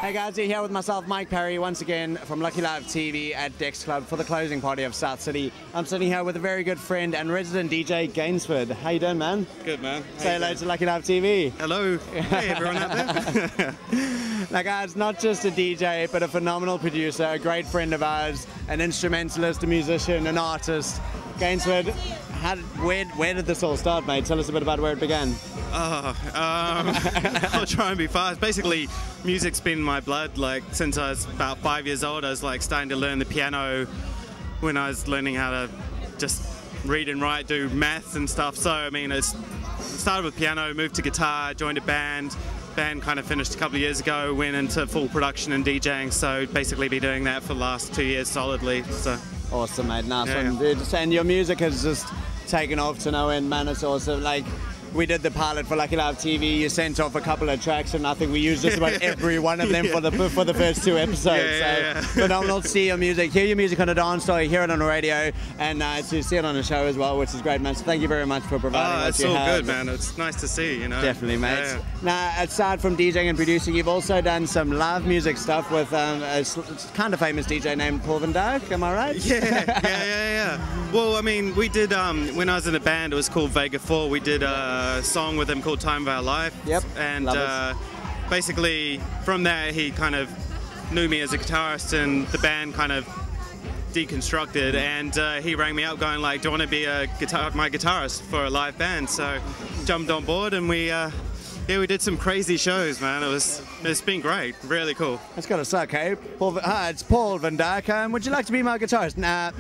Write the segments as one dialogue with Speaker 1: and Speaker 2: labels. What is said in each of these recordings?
Speaker 1: Hey guys, you're here with myself, Mike Parry, once again from Lucky Live TV at Dex Club for the closing party of South City. I'm sitting here with a very good friend and resident DJ, Gainsford. How you doing, man?
Speaker 2: Good, man.
Speaker 1: Say hello to Lucky Live TV.
Speaker 2: Hello. Hey, everyone out there.
Speaker 1: Now guys, not just a DJ, but a phenomenal producer, a great friend of ours, an instrumentalist, a musician, an artist. Gainsford, where did this all start, mate? Tell us a bit about where it began.
Speaker 2: I'll try and be fast. Basically, music's been in my blood. Like since I was about 5 years old, I was like starting to learn the piano when I was learning how to just read and write, do maths and stuff. So I mean, it started with piano, moved to guitar, joined a band. Band kind of finished a couple of years ago, went into full production and DJing. So basically, be doing that for the last 2 years solidly. So.
Speaker 1: Awesome, mate. Nice
Speaker 2: Yeah.
Speaker 1: one, dude. And your music has just taken off to no end, man. It's awesome. Like, we did the pilot for Lucky Live TV. You sent off a couple of tracks, and I think we used just about every one of them for the first 2 episodes. So phenomenal to see your music, hear your music on a dance floor, hear it on the radio, and to see it on a show as well, which is great, man. So thank you very much for providing what
Speaker 2: it's
Speaker 1: you
Speaker 2: all
Speaker 1: have.
Speaker 2: good, man. It's nice to see, you know.
Speaker 1: Definitely, mate.
Speaker 2: Yeah.
Speaker 1: Now, aside from DJing and producing, you've also done some live music stuff with a kind of famous DJ named Paul Van Dyk. Am I right?
Speaker 2: Yeah. Well, I mean, we did, when I was in a band, it was called Vega 4, we did a song with him called Time of Our Life.
Speaker 1: Yep.
Speaker 2: And basically, from there, he kind of knew me as a guitarist, and the band kind of deconstructed, and he rang me up going like, do you want to be my guitarist for a live band? So jumped on board, and we did some crazy shows, man. It's been great, really cool.
Speaker 1: It's gotta suck, hey? Hi, it's Paul Van Dyk. Would you like to be my guitarist? Nah,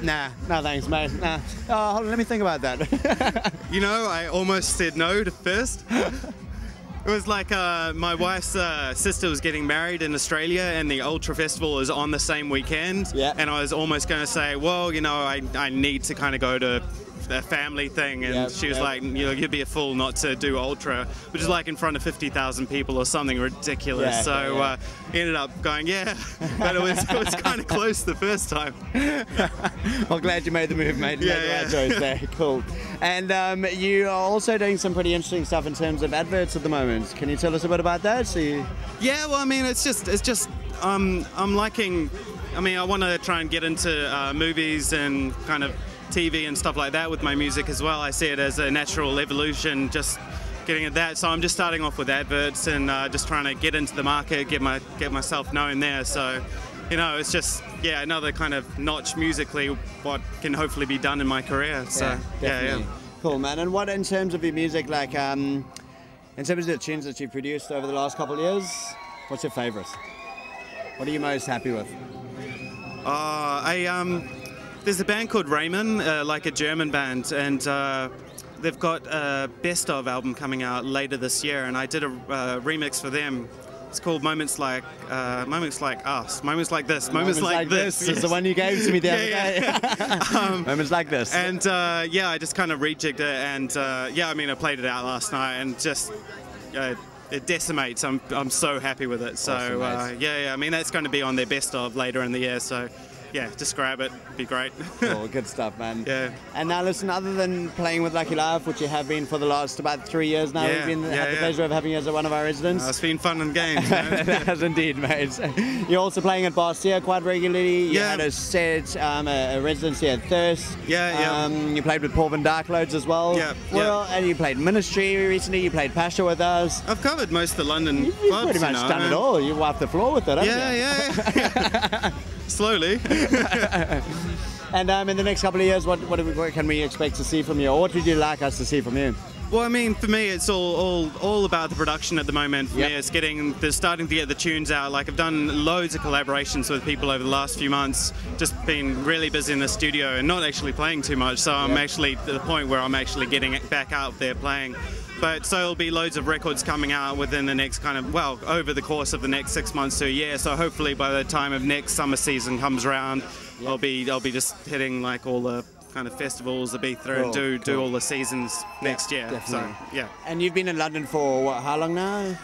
Speaker 1: no thanks, mate. Nah. Oh, hold on, let me think about that.
Speaker 2: You know, I almost said no to first. It was like my wife's sister was getting married in Australia, and the Ultra Festival was on the same weekend.
Speaker 1: Yeah.
Speaker 2: And I was almost going to say, well, you know, I need to kind of go to a family thing, and she was like, you know, you'd be a fool not to do Ultra, which is like in front of 50,000 people or something ridiculous. Ended up going, but it was kind of close the first time.
Speaker 1: Well, glad you made the move, mate. Made the right choice there. Cool. And you are also doing some pretty interesting stuff in terms of adverts at the moment. Can you tell us a bit about that?
Speaker 2: Yeah, well, I mean, it's just I'm liking. I mean, I want to try and get into movies and kind of TV and stuff like that with my music as well. I see it as a natural evolution, just getting at that. So I'm just starting off with adverts and just trying to get into the market, get myself known there. So, you know, it's just another kind of notch musically what can hopefully be done in my career. So yeah.
Speaker 1: Cool, man. And what in terms of your music, like in terms of the tunes that you've produced over the last couple of years, what's your favourite? What are you most happy with?
Speaker 2: There's a band called Raymond, like a German band, and they've got a Best Of album coming out later this year, and I did a remix for them. It's called Moments Like Us, Moments Like This, Moments Like This.
Speaker 1: It's the one you gave to me the other day. Moments Like This.
Speaker 2: And I just kind of rejigged it, and I mean, I played it out last night, and just it decimates. I'm so happy with it. So
Speaker 1: awesome,
Speaker 2: I mean, that's going to be on their Best Of later in the year. So. Yeah, just grab it. It'd be great.
Speaker 1: Cool, good stuff, man.
Speaker 2: Yeah.
Speaker 1: And now, listen, other than playing with Lucky Live, which you have been for the last about 3 years now, we've had the pleasure of having you as one of our residents.
Speaker 2: It's been fun and games, man.
Speaker 1: It has indeed, mate. You're also playing at Barcia quite regularly. You had a set, a residency at Thirst. You played with Paul Van Dyk loads as well. And you played Ministry recently. You played Pacha with us.
Speaker 2: I've covered most of the London
Speaker 1: You've
Speaker 2: clubs.
Speaker 1: pretty much done it all. You wiped the floor with it, haven't you?
Speaker 2: Yeah. Slowly.
Speaker 1: And in the next couple of years, what can we expect to see from you, or what would you like us to see from you?
Speaker 2: Well, I mean, for me, it's all about the production at the moment. For me, it's starting to get the tunes out. Like, I've done loads of collaborations with people over the last few months. Just been really busy in the studio and not actually playing too much. So I'm actually at the point where I'm actually getting it back out there playing. But so there'll be loads of records coming out within the next over the course of the next 6 months to a year. So hopefully by the time of next summer season comes around, I'll be just hitting like all the kind of festivals, Ibiza, and do all the seasons next year.
Speaker 1: Definitely.
Speaker 2: So yeah.
Speaker 1: And you've been in London for what? How long now?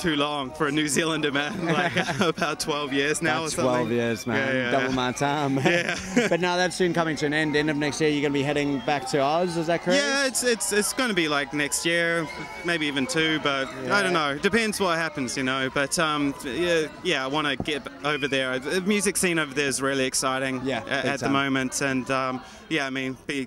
Speaker 2: Too long for a New Zealander, man. Like about 12 years now or something.
Speaker 1: 12 years, man.
Speaker 2: Yeah.
Speaker 1: Double my time.
Speaker 2: Yeah.
Speaker 1: But now that's soon coming to an end. End of next year, you're going to be heading back to Oz. Is that correct?
Speaker 2: Yeah, it's going to be like next year, maybe even 2, but I don't know. Depends what happens, you know. But yeah, I want to get over there. The music scene over there is really exciting at the moment, and yeah, I mean, be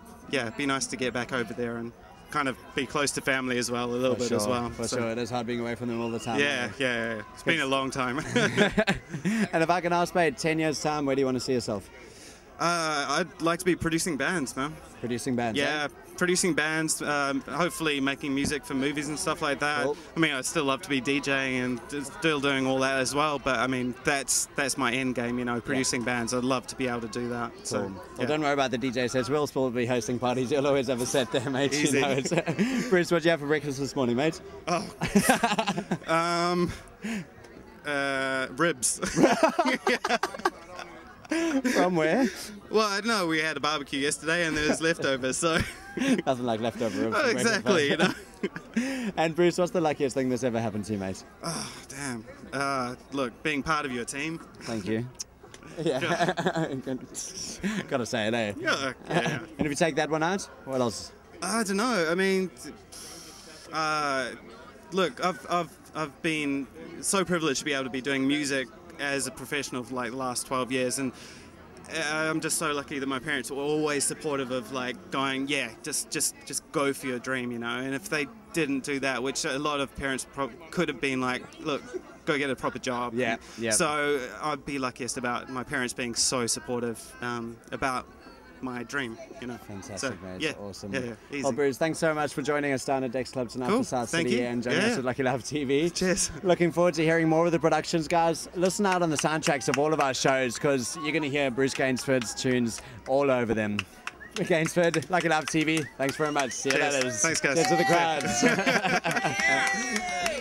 Speaker 2: nice to get back over there and kind of be close to family as well, a little bit as well.
Speaker 1: For sure, it is hard being away from them all the time.
Speaker 2: Yeah. It's been a long time.
Speaker 1: And if I can ask, mate, 10 years time, where do you want to see yourself?
Speaker 2: I'd like to be producing bands, man.
Speaker 1: Producing bands?
Speaker 2: Yeah, producing bands, hopefully making music for movies and stuff like that.
Speaker 1: Cool.
Speaker 2: I mean, I'd still love to be DJing and still doing all that as well, but I mean, that's my end game, you know, producing bands. I'd love to be able to do that.
Speaker 1: Cool.
Speaker 2: So,
Speaker 1: Well, don't worry about the DJ sets. We'll still be hosting parties. You'll always have a set there, mate.
Speaker 2: Easy.
Speaker 1: You know, Bruce, what did you have for breakfast this morning, mate?
Speaker 2: Ribs.
Speaker 1: From where?
Speaker 2: Well, I don't know. We had a barbecue yesterday and there was leftovers, so...
Speaker 1: Nothing like leftover ribs.
Speaker 2: Oh, exactly, you know.
Speaker 1: And Bruce, what's the luckiest thing that's ever happened to you, mate?
Speaker 2: Oh, damn. Look, being part of your team.
Speaker 1: Thank you. Yeah. Gotta say it, eh?
Speaker 2: Yeah.
Speaker 1: And if you take that one out, what else?
Speaker 2: I don't know. I mean, look, I've been so privileged to be able to be doing music as a professional for like the last 12 years, and I'm just so lucky that my parents were always supportive of like going, just go for your dream, you know. And if they didn't do that, which a lot of parents could have been like, look, go get a proper job.
Speaker 1: Yeah.
Speaker 2: So I'd be luckiest about my parents being so supportive about my dream, you know.
Speaker 1: Fantastic, mate.
Speaker 2: Yeah,
Speaker 1: Awesome.
Speaker 2: Yeah, easy.
Speaker 1: Well, Bruce, thanks so much for joining us down at Dex Club tonight for South
Speaker 2: Thank
Speaker 1: City
Speaker 2: you.
Speaker 1: and joining us at Lucky Love TV.
Speaker 2: Cheers.
Speaker 1: Looking forward to hearing more of the productions, guys. Listen out on the soundtracks of all of our shows because you're going to hear Bruce Gainsford's tunes all over them. Gainsford, Lucky Love TV, thanks very much. See you later.
Speaker 2: Thanks, guys.
Speaker 1: Cheers to the crowds.